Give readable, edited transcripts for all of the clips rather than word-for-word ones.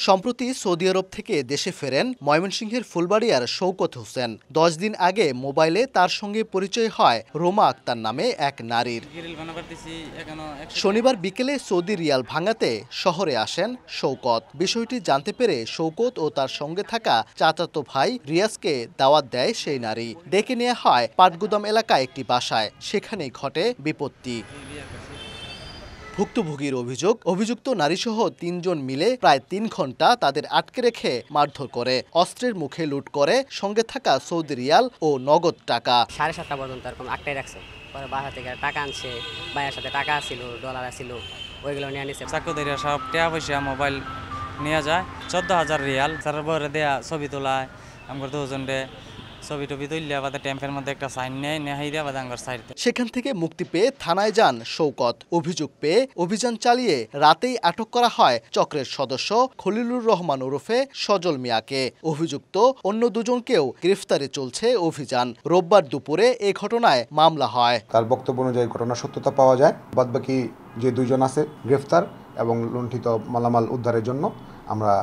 সম্প্রতি সৌদি আরব থেকে দেশে ফেরেন ময়মনসিংহের ফুলবাড়িয়ার শওকত হোসেন। 10 দিন আগে মোবাইলে তার সঙ্গে পরিচয় হয় রোমা আক্তার নামে এক নারীর। শনিবার বিকেলে সৌদি রিয়াল ভাঙাতে শহরে আসেন শওকত। বিষয়টি জানতে পেরে শওকত ও তার সঙ্গে থাকা চাচাতো ভাই রিয়াজকে দাওয়াত দেয় সেই নারী। ডেকে নেওয়া হয় পাটগুদাম এলাকায় একটি বাসায়। সেখানেই ঘটে বিপত্তি। ভুক্তভোগীর অভিযুক্ত নারীসহ 3 জন মিলে প্রায় 3 ঘন্টা তাদের আটকে রেখে মারধর করে, অস্ত্রের মুখে লুট করে সঙ্গে থাকা সৌদি রিয়াল ও নগদ টাকা। 7:30 পর্যন্ত এরকম আটকাই রাখছে। পরে বাসা থেকে টাকা আনছে, ভাইয়ের সাথে টাকা ছিল, ডলার ছিল, ওইগুলো নিয়ে নিছে। চাকুদের সব টাকা পয়সা মোবাইল নিয়ে যায়। 14,000 রিয়াল সার্ভারে দেয়া ছবি তোলায় আমার 2 জন ছবি টবি তুললে আবার ট্যাম্পের মধ্যে একটা সাইন সেখান থেকে মুক্তি পেয়ে থানায় যান শওকত। অভিযোগ পেয়ে অভিযান চালিয়ে রাতেই আটক করা হয় চক্রের সদস্য খলিলুর রহমান ওরফে সজল মিয়াকে। অভিযুক্ত অন্য 2 জনকেও গ্রেফতারে চলছে অভিযান। রোববার দুপুরে এ ঘটনায় মামলা হয়। তার বক্তব্য অনুযায়ী ঘটনার সত্যতা পাওয়া যায়। বাদবাকি যে 2 জন আছে গ্রেফতার এবং লুণ্ঠিত মালামাল উদ্ধারের জন্য আমরা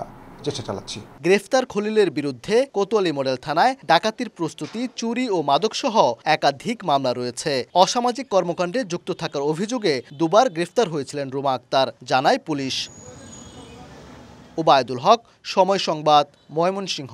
চেষ্টা চালাচ্ছি। গ্রেফতার খলিলের বিরুদ্ধে কোতোয়ালি মডেল থানায় ডাকাতির প্রস্তুতি, চুরি ও মাদকসহ একাধিক মামলা রয়েছে। অসামাজিক কর্মকাণ্ডে যুক্ত থাকার অভিযোগে 2 বার গ্রেফতার হয়েছিলেন রোমা আক্তার, জানায় পুলিশ। ওবায়দুল হক, সময় সংবাদ, ময়মনসিংহ।